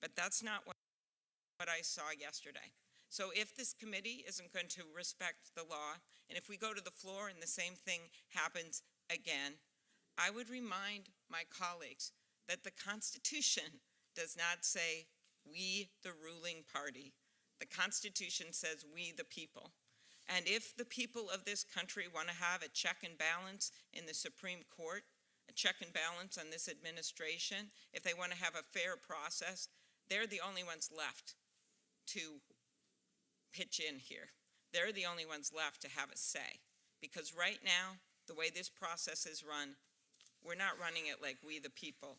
But that's not what I saw yesterday. So if this committee isn't going to respect the law, and if we go to the floor and the same thing happens again, I would remind my colleagues that the Constitution does not say we, the ruling party. The Constitution says we, the people. And if the people of this country want to have a check and balance in the Supreme Court, a check and balance on this administration, if they want to have a fair process, they're the only ones left to pitch in here. They're the only ones left to have a say. Because right now, the way this process is run, we're not running it like we the people.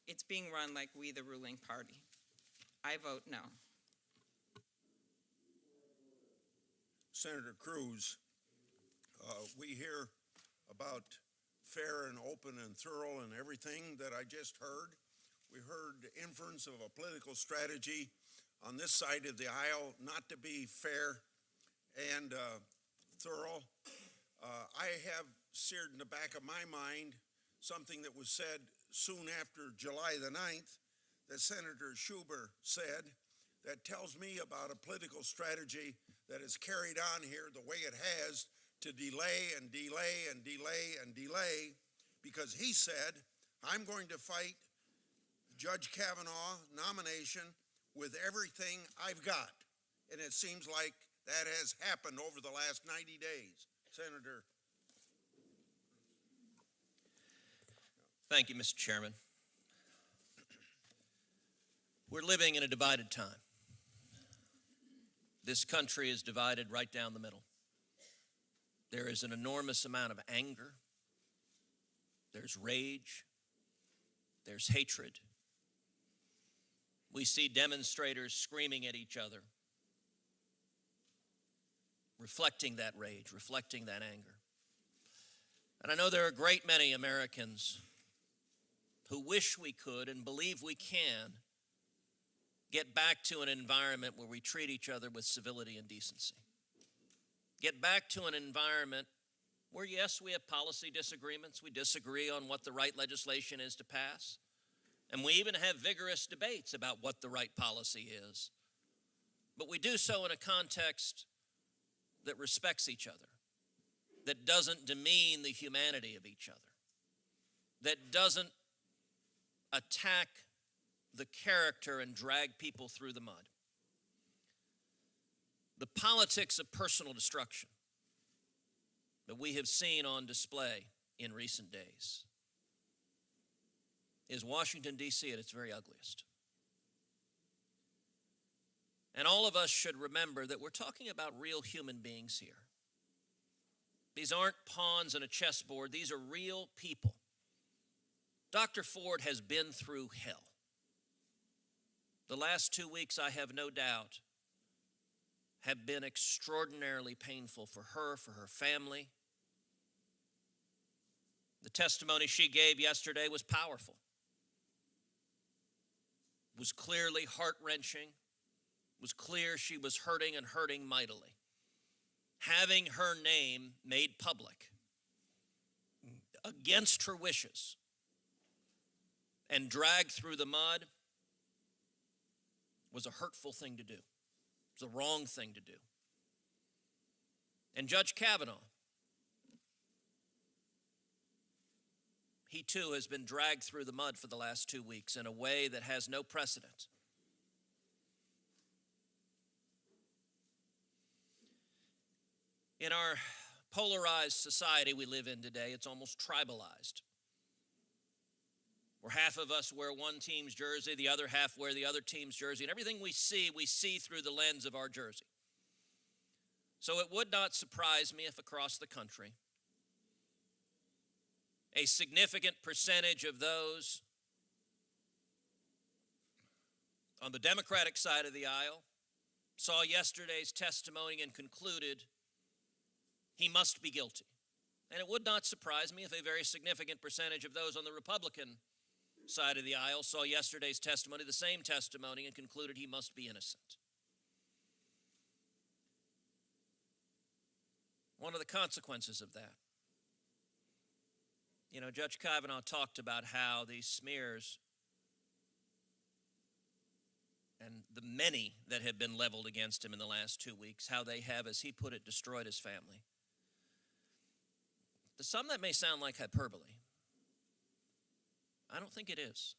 It's being run like we the ruling party. I vote no. Senator Cruz, we hear about fair and open and thorough and everything that I just heard. We heard inference of a political strategy on this side of the aisle not to be fair and thorough. I have seared in the back of my mind something that was said soon after July the 9th that Senator Schumer said that tells me about a political strategy that is carried on here the way it has to delay and delay and delay and delay, because he said, I'm going to fight Judge Kavanaugh nomination with everything I've got. And it seems like that has happened over the last 90 days. Senator. Thank you, Mr. Chairman. We're living in a divided time. This country is divided right down the middle. There is an enormous amount of anger. There's rage. There's hatred. We see demonstrators screaming at each other, reflecting that rage, reflecting that anger. And I know there are a great many Americans who wish we could and believe we can get back to an environment where we treat each other with civility and decency. Get back to an environment where, yes, we have policy disagreements. We disagree on what the right legislation is to pass. And we even have vigorous debates about what the right policy is. But we do so in a context that respects each other, that doesn't demean the humanity of each other, that doesn't attack the character and drag people through the mud. The politics of personal destruction that we have seen on display in recent days is Washington, D.C. at its very ugliest. And all of us should remember that we're talking about real human beings here. These aren't pawns on a chessboard. These are real people. Dr. Ford has been through hell. The last 2 weeks, I have no doubt, have been extraordinarily painful for her family. The testimony she gave yesterday was powerful, was clearly heart-wrenching, was clear she was hurting and hurting mightily. Having her name made public against her wishes and dragged through the mud was a hurtful thing to do. It was a wrong thing to do. And Judge Kavanaugh, he too has been dragged through the mud for the last 2 weeks in a way that has no precedent. In our polarized society we live in today, it's almost tribalized, where half of us wear one team's jersey, the other half wear the other team's jersey, and everything we see through the lens of our jersey. So it would not surprise me if across the country, a significant percentage of those on the Democratic side of the aisle saw yesterday's testimony and concluded he must be guilty. And it would not surprise me if a very significant percentage of those on the Republican side of the aisle saw yesterday's testimony, the same testimony, and concluded he must be innocent. One of the consequences of that, Judge Kavanaugh talked about how these smears and the many that have been leveled against him in the last 2 weeks, how they have, as he put it, destroyed his family. To some, that may sound like hyperbole. I don't think it is.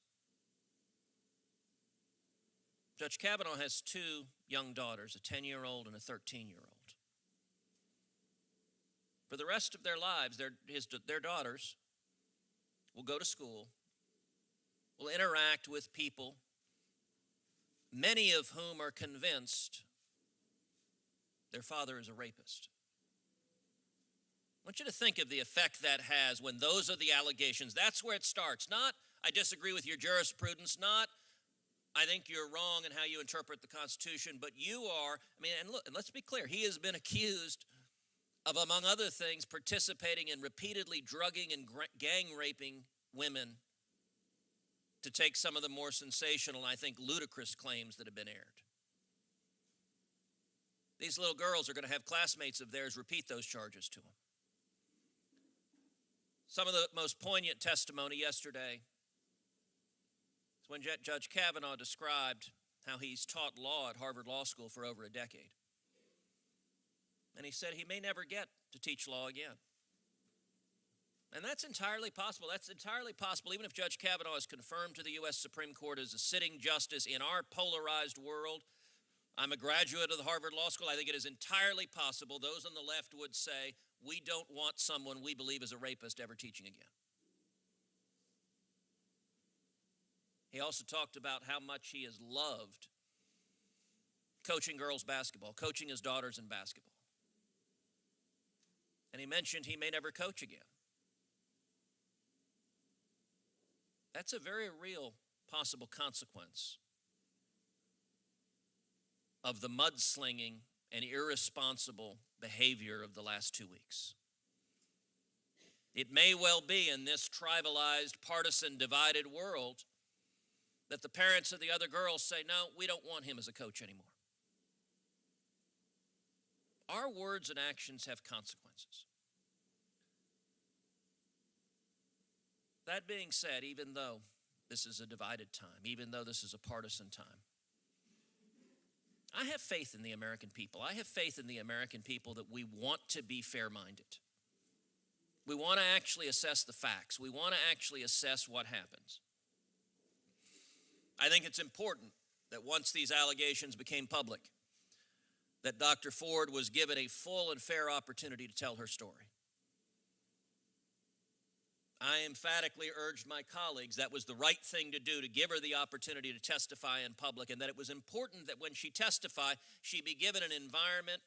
Judge Kavanaugh has two young daughters, a 10-year-old and a 13-year-old. For the rest of their lives, their daughters will go to school, will interact with people, many of whom are convinced their father is a rapist. I want you to think of the effect that has when those are the allegations. That's where it starts. Not, I disagree with your jurisprudence, not, I think you're wrong in how you interpret the Constitution, but you are, and look, and let's be clear, he has been accused of, among other things, participating in repeatedly drugging and gang raping women to take some of the more sensational, I think, ludicrous claims that have been aired. These little girls are going to have classmates of theirs repeat those charges to them. Some of the most poignant testimony yesterday is when Judge Kavanaugh described how he's taught law at Harvard Law School for over a decade. And he said he may never get to teach law again. And that's entirely possible. That's entirely possible, even if Judge Kavanaugh is confirmed to the U.S. Supreme Court as a sitting justice in our polarized world. I'm a graduate of the Harvard Law School. I think it is entirely possible. Those on the left would say, we don't want someone we believe is a rapist ever teaching again. He also talked about how much he has loved coaching girls basketball, coaching his daughters in basketball. And he mentioned he may never coach again. That's a very real possible consequence of the mudslinging and irresponsible behavior of the last 2 weeks. It may well be in this tribalized, partisan, divided world that the parents of the other girls say, no, we don't want him as a coach anymore. Our words and actions have consequences. That being said, even though this is a divided time, even though this is a partisan time, I have faith in the American people. I have faith in the American people that we want to be fair-minded. We want to actually assess the facts. We want to actually assess what happens. I think it's important that once these allegations became public, that Dr. Ford was given a full and fair opportunity to tell her story. I emphatically urged my colleagues that was the right thing to do, to give her the opportunity to testify in public, and that it was important that when she testified, she be given an environment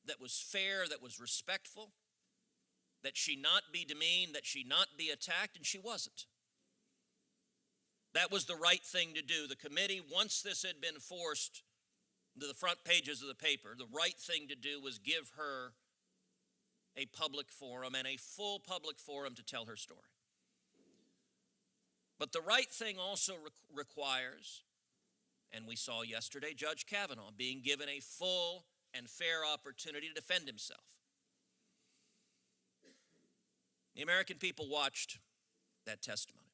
that was fair, that was respectful, that she not be demeaned, that she not be attacked, and she wasn't. That was the right thing to do. The committee, once this had been forced to the front pages of the paper, the right thing to do was give her a public forum and a full public forum to tell her story. But the right thing also requires, and we saw yesterday, Judge Kavanaugh being given a full and fair opportunity to defend himself. The American people watched that testimony.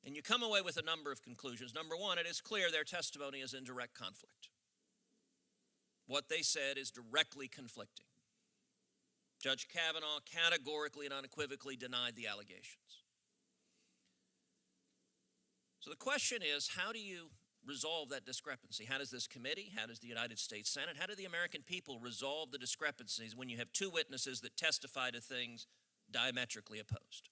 And you come away with a number of conclusions. Number one, it is clear their testimony is in direct conflict. What they said is directly conflicting. Judge Kavanaugh categorically and unequivocally denied the allegations. So the question is, how do you resolve that discrepancy? How does this committee, how does the United States Senate, how do the American people resolve the discrepancies when you have two witnesses that testify to things diametrically opposed?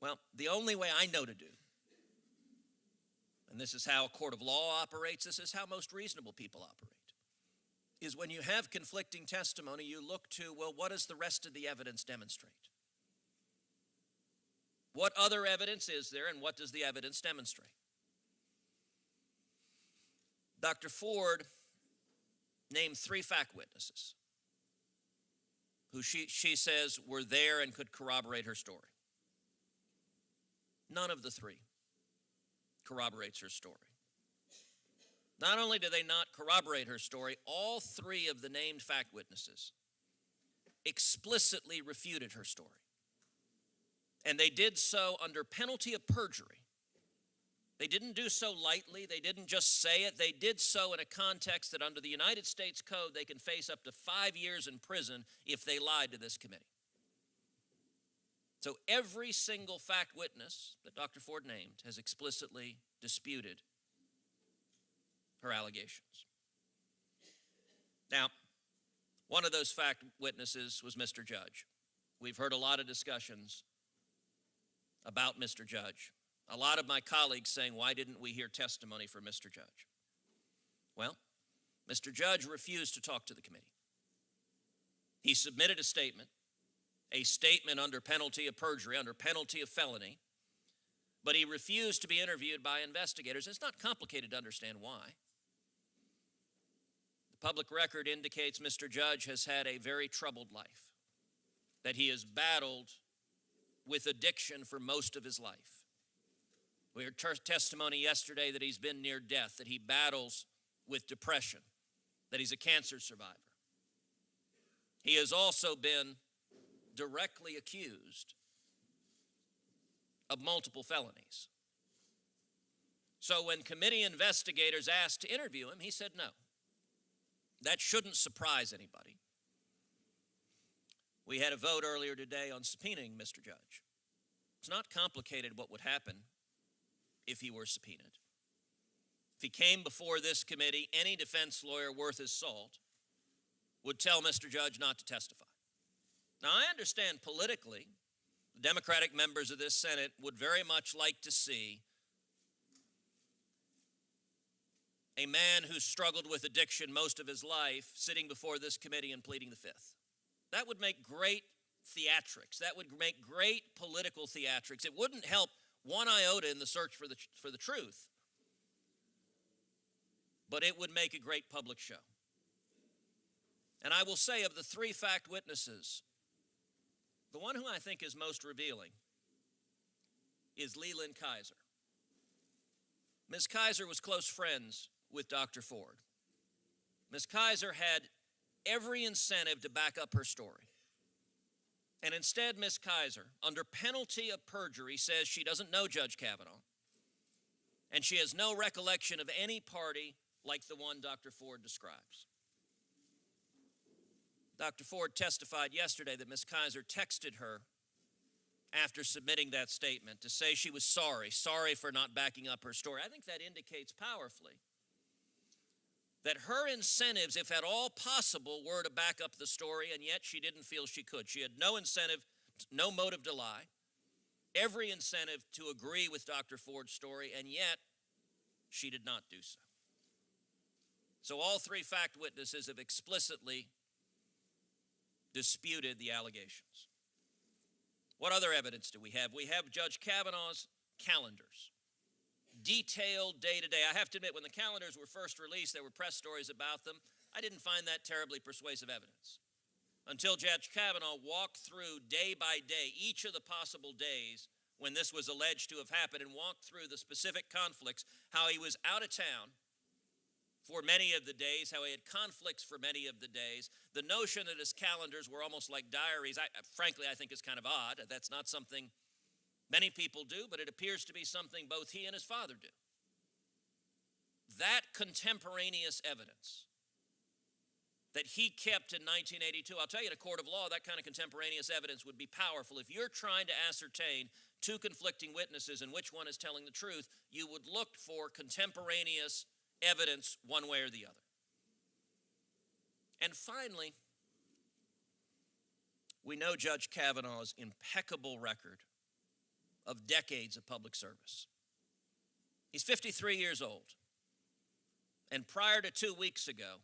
Well, the only way I know to do, and this is how a court of law operates, this is how most reasonable people operate, is when you have conflicting testimony, you look to, well, what does the rest of the evidence demonstrate? What other evidence is there, and what does the evidence demonstrate? Dr. Ford named 3 fact witnesses who she says were there and could corroborate her story. None of the 3 corroborates her story. Not only do they not corroborate her story, all 3 of the named fact witnesses explicitly refuted her story. And they did so under penalty of perjury They didn't do so lightly. They didn't just say it. They did so in a context that under the United States Code, they can face up to 5 years in prison if they lied to this committee. So every single fact witness that Dr. Ford named has explicitly disputed her allegations. Now, one of those fact witnesses was Mr. Judge. We've heard a lot of discussions about Mr. Judge. A lot of my colleagues saying, why didn't we hear testimony from Mr. Judge? Well, Mr. Judge refused to talk to the committee. He submitted a statement under penalty of perjury, under penalty of felony, but he refused to be interviewed by investigators. It's not complicated to understand why. The public record indicates Mr. Judge has had a very troubled life, that he has battled with addiction for most of his life. We heard testimony yesterday that he's been near death, that he battles with depression, that he's a cancer survivor. He has also been directly accused of multiple felonies. So when committee investigators asked to interview him, he said no. That shouldn't surprise anybody. We had a vote earlier today on subpoenaing Mr. Judge. It's not complicated what would happen if he were subpoenaed. If he came before this committee, any defense lawyer worth his salt would tell Mr. Judge not to testify. Now, I understand politically, the Democratic members of this Senate would very much like to see a man who struggled with addiction most of his life sitting before this committee and pleading the fifth. That would make great theatrics. That would make great political theatrics. It wouldn't help one iota in the search for the truth, but it would make a great public show. And I will say, of the three fact witnesses, the one who I think is most revealing is Leland Kaiser. Ms. Kaiser was close friends with Dr. Ford. Ms. Kaiser had every incentive to back up her story. And instead, Ms. Kaiser, under penalty of perjury, says she doesn't know Judge Kavanaugh, and she has no recollection of any party like the one Dr. Ford describes. Dr. Ford testified yesterday that Ms. Kaiser texted her after submitting that statement to say she was sorry for not backing up her story. I think that indicates powerfully that her incentives, if at all possible, were to back up the story, and yet she didn't feel she could. She had no incentive, no motive to lie, every incentive to agree with Dr. Ford's story, and yet she did not do so. So all three fact witnesses have explicitly disputed the allegations. What other evidence do we have? We have Judge Kavanaugh's calendars. Detailed day-to-day. I have to admit, when the calendars were first released, there were press stories about them. I didn't find that terribly persuasive evidence until Judge Kavanaugh walked through day by day each of the possible days when this was alleged to have happened, and walked through the specific conflicts, how he was out of town for many of the days, how he had conflicts for many of the days. The notion that his calendars were almost like diaries, frankly, I think is kind of odd. That's not something many people do, but it appears to be something both he and his father do. That contemporaneous evidence that he kept in 1982, I'll tell you, in a court of law, that kind of contemporaneous evidence would be powerful. If you're trying to ascertain two conflicting witnesses and which one is telling the truth, you would look for contemporaneous evidence one way or the other. And finally, we know Judge Kavanaugh's impeccable record of decades of public service. He's 53 years old. And prior to 2 weeks ago,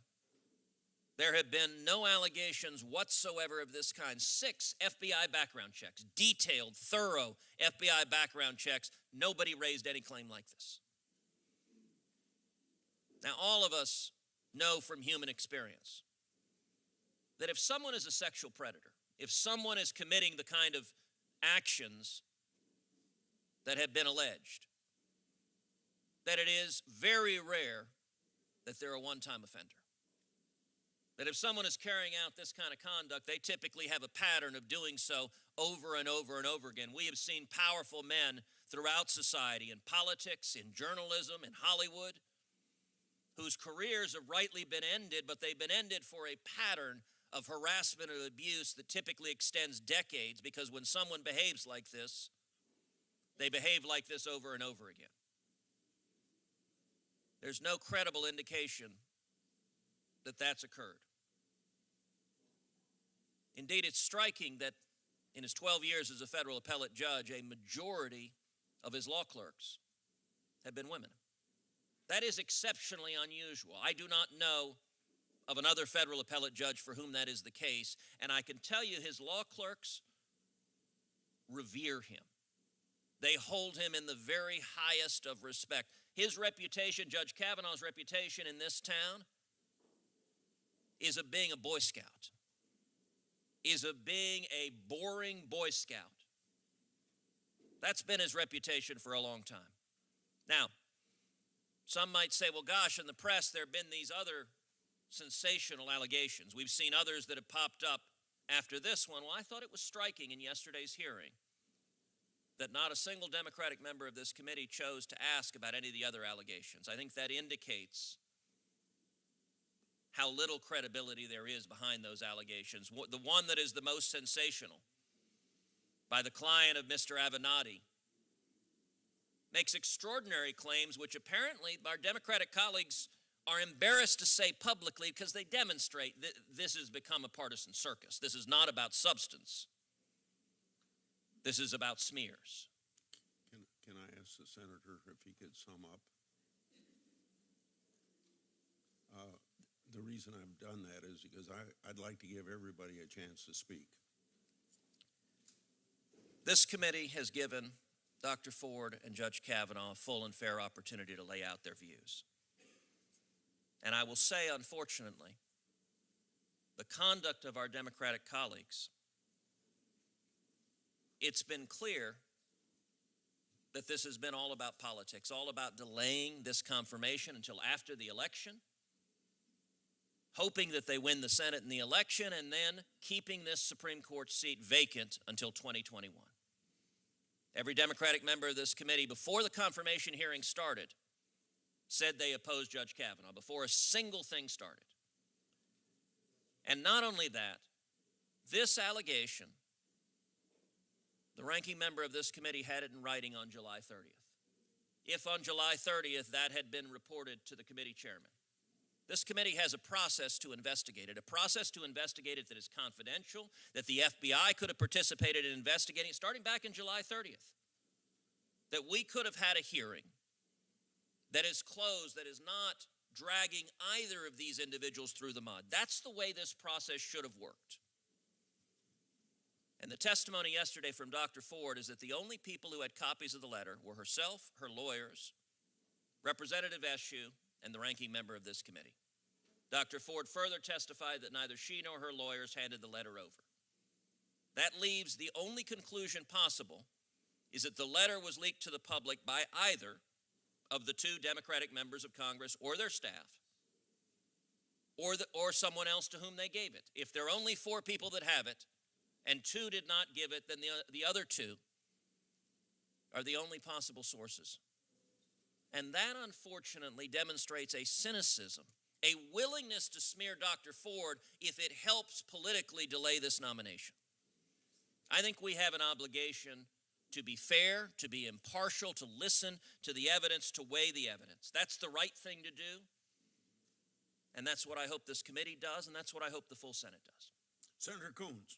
there have been no allegations whatsoever of this kind. 6 FBI background checks, detailed, thorough FBI background checks. Nobody raised any claim like this. Now, all of us know from human experience that if someone is a sexual predator, if someone is committing the kind of actions that have been alleged, that it is very rare that they're a one-time offender. That if someone is carrying out this kind of conduct, they typically have a pattern of doing so over and over and over again. We have seen powerful men throughout society, in politics, in journalism, in Hollywood, whose careers have rightly been ended, but they've been ended for a pattern of harassment and abuse that typically extends decades, because when someone behaves like this, they behave like this over and over again. There's no credible indication that that's occurred. Indeed, it's striking that in his 12 years as a federal appellate judge, a majority of his law clerks have been women. That is exceptionally unusual. I do not know of another federal appellate judge for whom that is the case, and I can tell you his law clerks revere him. They hold him in the very highest of respect. His reputation, Judge Kavanaugh's reputation in this town, is of being a Boy Scout, is of being a boring Boy Scout. That's been his reputation for a long time. Now, some might say, well, gosh, in the press there have been these other sensational allegations. We've seen others that have popped up after this one. Well, I thought it was striking in yesterday's hearing that not a single Democratic member of this committee chose to ask about any of the other allegations. I think that indicates how little credibility there is behind those allegations. The one that is the most sensational, by the client of Mr. Avenatti, makes extraordinary claims which apparently our Democratic colleagues are embarrassed to say publicly, because they demonstrate that this has become a partisan circus. This is not about substance. This is about smears. Can I ask the senator if he could sum up? The reason I've done that is because I'd like to give everybody a chance to speak. This committee has given Dr. Ford and Judge Kavanaugh a full and fair opportunity to lay out their views. And I will say, unfortunately, the conduct of our Democratic colleagues, it's been clear that this has been all about politics, all about delaying this confirmation until after the election, hoping that they win the Senate in the election, and then keeping this Supreme Court seat vacant until 2021. Every Democratic member of this committee, before the confirmation hearing started, said they opposed Judge Kavanaugh, before a single thing started. And not only that, this allegation, the ranking member of this committee had it in writing on July 30th. If on July 30th that had been reported to the committee chairman, this committee has a process to investigate it, that is confidential, that the FBI could have participated in investigating, starting back in July 30th, that we could have had a hearing that is closed, that is not dragging either of these individuals through the mud. That's the way this process should have worked. And the testimony yesterday from Dr. Ford is that the only people who had copies of the letter were herself, her lawyers, Representative Eshoo, and the ranking member of this committee. Dr. Ford further testified that neither she nor her lawyers handed the letter over. That leaves the only conclusion possible is that the letter was leaked to the public by either of the two Democratic members of Congress or their staff, or someone else to whom they gave it. If there are only 4 people that have it, and 2 did not give it, then the other 2 are the only possible sources. And that, unfortunately, demonstrates a cynicism, a willingness to smear Dr. Ford if it helps politically delay this nomination. I think we have an obligation to be fair, to be impartial, to listen to the evidence, to weigh the evidence. That's the right thing to do, and that's what I hope this committee does, and that's what I hope the full Senate does. Senator Coons.